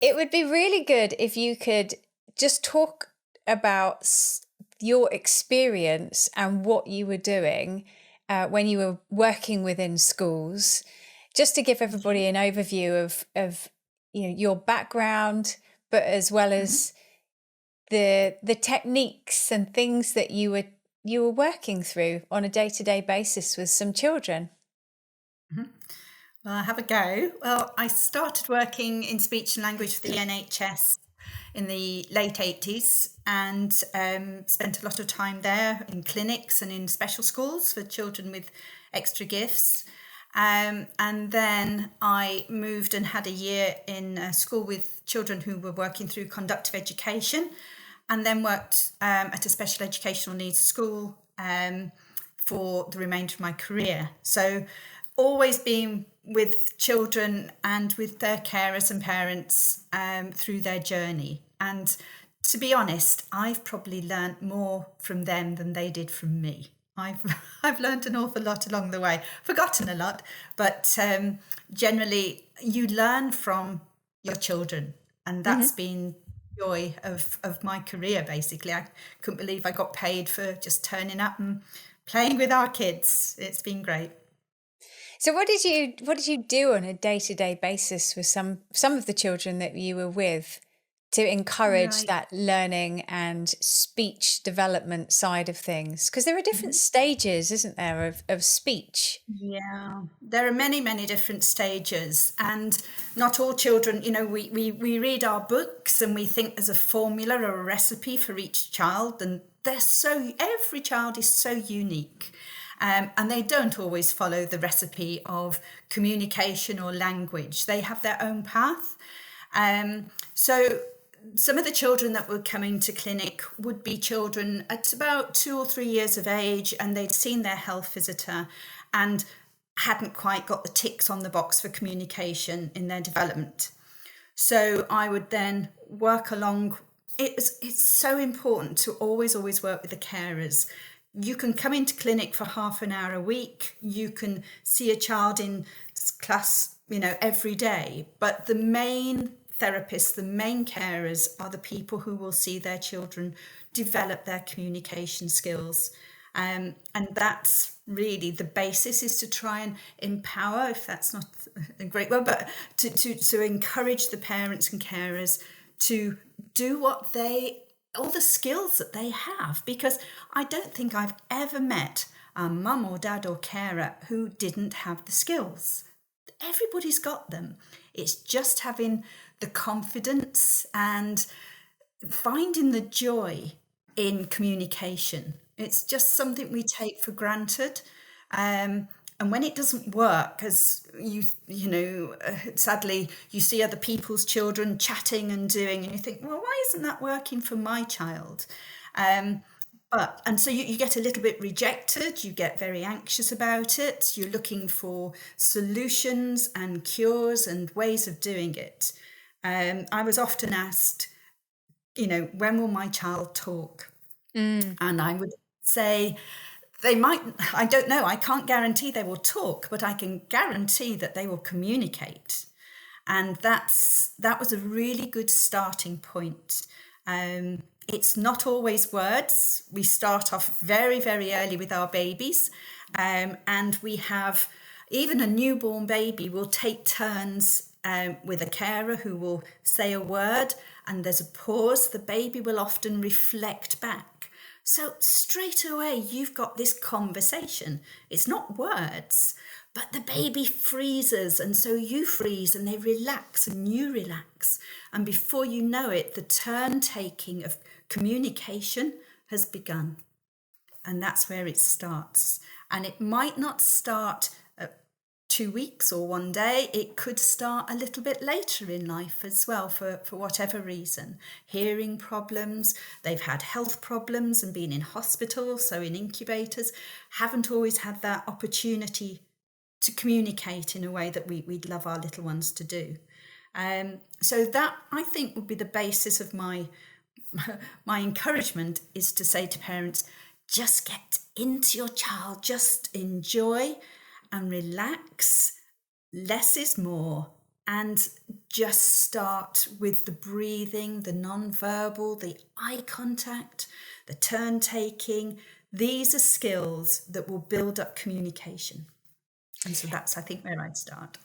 It would be really good if you could just talk about your experience and what you were doing when you were working within schools, just to give everybody an overview of your background, but as well as the techniques and things that you were working through on a day-to-day basis with some children. Well, I'll have a go. Well, I started working in speech and language for the NHS in the late 80s and spent a lot of time there in clinics and in special schools for children with extra gifts. And then I moved and had a year in a school with children who were working through conductive education, and then worked at a special educational needs school for the remainder of my career. So always been with children and with their carers and parents through their journey. And to be honest, I've probably learnt more from them than they did from me. I've learned an awful lot along the way, forgotten a lot, but generally you learn from your children, and that's been joy of my career. Basically, I couldn't believe I got paid for just turning up and playing with our kids. It's been great. So what did you do on a day-to-day basis with some of the children that you were with to encourage Right. that learning and speech development side of things? Because there are different stages, isn't there, of speech? Yeah, there are many, many different stages, and not all children, we read our books and we think there's a formula or a recipe for each child, and every child is so unique. And they don't always follow the recipe of communication or language. They have their own path. So some of the children that were coming to clinic would be children at about 2 or 3 years of age, and they'd seen their health visitor and hadn't quite got the ticks on the box for communication in their development. So I would then work along. It's so important to always work with the carers. You can come into clinic for half an hour a week. You can see a child in class, every day. But the main therapists, the main carers are the people who will see their children develop their communication skills. And that's really the basis, is to try and empower, if that's not a great word, but to encourage the parents and carers to do all the skills that they have, because I don't think I've ever met a mum or dad or carer who didn't have the skills. Everybody's got them. It's just having the confidence and finding the joy in communication. It's just something we take for granted. And when it doesn't work, as sadly, you see other people's children chatting and doing, and you think, well, why isn't that working for my child? And so you get a little bit rejected, you get very anxious about it, you're looking for solutions and cures and ways of doing it. I was often asked, when will my child talk? And I would say, I don't know, I can't guarantee they will talk, but I can guarantee that they will communicate. And that was a really good starting point. It's not always words. We start off very, very early with our babies. And we have, even a newborn baby will take turns with a carer who will say a word, and there's a pause. The baby will often reflect back. So straight away, you've got this conversation. It's not words, but the baby freezes, and so you freeze, and they relax and you relax. And before you know it, the turn taking of communication has begun. And that's where it starts. And it might not start at 2 weeks or 1 day. It could start a little bit later in life as well, for whatever reason. Hearing problems, they've had health problems and been in hospital, so in incubators, haven't always had that opportunity to communicate in a way that we'd love our little ones to do. So that, I think, would be the basis of my encouragement, is to say to parents, just get into your child, just enjoy and relax. Less is more, and just start with the breathing, the non-verbal, the eye contact, the turn taking. These are skills that will build up communication. And so that's, I think, where I'd start.